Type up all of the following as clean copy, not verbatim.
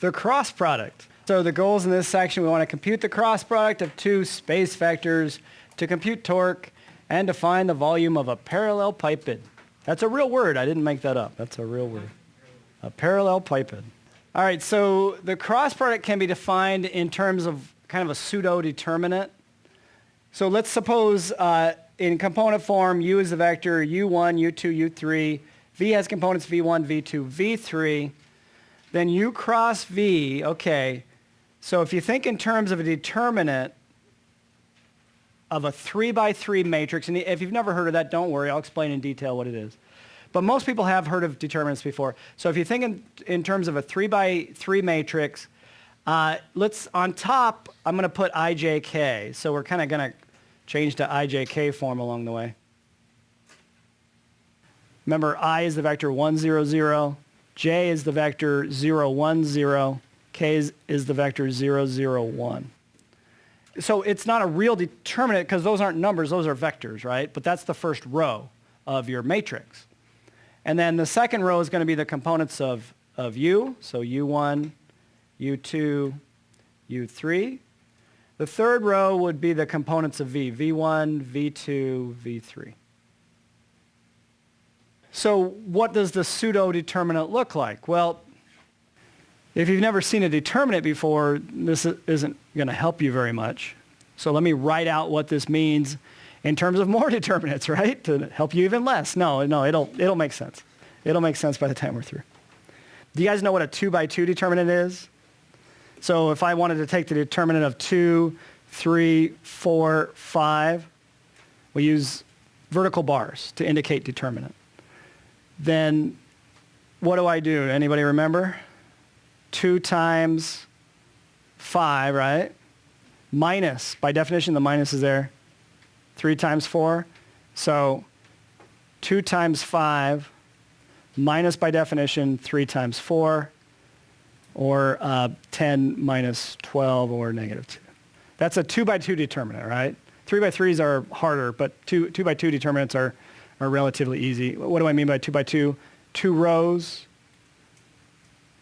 The cross product. So the goals in this section, we want to compute the cross product of two space vectors, to compute torque, and to find the volume of a parallel pipe bed. That's a real word. I didn't make that up. That's a real word. A parallel pipe bed. All right, so the cross product can be defined in terms of kind of a pseudo-determinant. So let's suppose in component form, U is the vector U1, U2, U3. V has components V1, V2, V3. Then U cross V, okay. So if you think in terms of a determinant of a 3x3 matrix, and if you've never heard of that, don't worry, I'll explain in detail what it is. But most people have heard of determinants before. So if you think in terms of a 3x3 matrix, on top, I'm going to put IJK. So we're kind of going to change to IJK form along the way. Remember, I is the vector 1, 0, 0. J is the vector 0, 1, 0. K is the vector 0, 0, 1. So it's not a real determinant because those aren't numbers, those are vectors, right? But that's the first row of your matrix. And then the second row is going to be the components of U, so U1, U2, U3. The third row would be the components of V, V1, V2, V3. So what does the pseudo-determinant look like? Well, if you've never seen a determinant before, this isn't going to help you very much. So let me write out what this means in terms of more determinants, right? To help you even less. No, it'll make sense. It'll make sense by the time we're through. Do you guys know what a 2x2 determinant is? So if I wanted to take the determinant of 2, 3, 4, 5, we use vertical bars to indicate determinant. Then what do I do? Anybody remember? 2 times 5, right? Minus, by definition, the minus is there. 3 times 4. So 2 times 5 minus, by definition, 3 times 4, or 10 minus 12, or negative 2. That's a 2x2 determinant, right? 3x3s are harder, but 2x2 determinants are relatively easy. What do I mean by 2x2? 2 rows.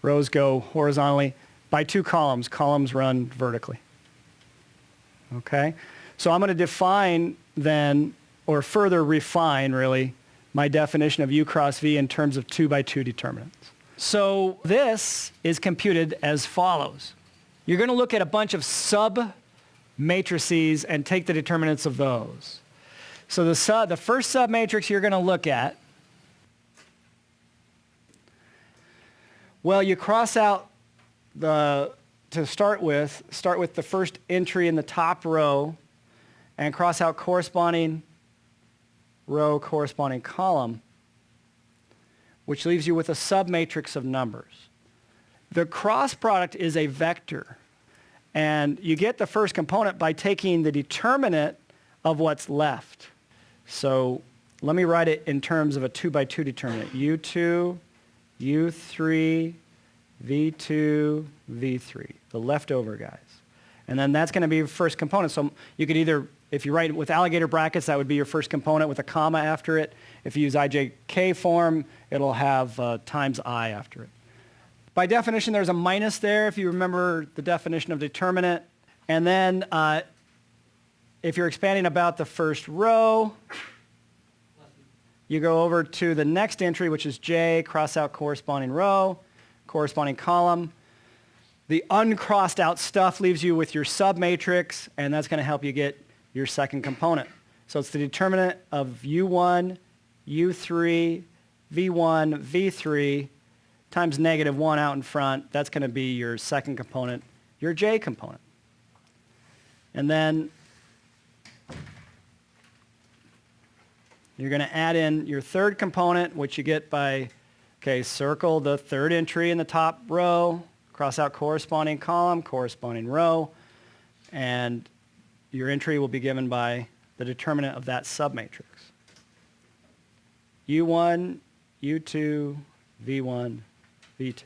Rows go horizontally. By 2 columns, columns run vertically. Okay? So I'm going to define then, or further refine really, my definition of U cross V in terms of 2x2 determinants. So this is computed as follows. You're going to look at a bunch of sub-matrices and take the determinants of those. So the first sub-matrix you're going to look at, well, you cross out to start with the first entry in the top row and cross out corresponding row, corresponding column, which leaves you with a sub-matrix of numbers. The cross product is a vector, and you get the first component by taking the determinant of what's left. So let me write it in terms of a 2x2 determinant. U2, U3, V2, V3, the leftover guys. And then that's going to be your first component. So you could either, if you write with alligator brackets, that would be your first component with a comma after it. If you use IJK form, it'll have times I after it. By definition, there's a minus there if you remember the definition of determinant. And then if you're expanding about the first row, you go over to the next entry, which is J, cross out corresponding row, corresponding column. The uncrossed out stuff leaves you with your submatrix, and that's going to help you get your second component. So it's the determinant of U1, U3, V1, V3 times negative 1 out in front. That's going to be your second component, your J component. And then you're going to add in your third component, which you get by, okay, circle the third entry in the top row, cross out corresponding column, corresponding row, and your entry will be given by the determinant of that submatrix. U1, U2, V1, V2.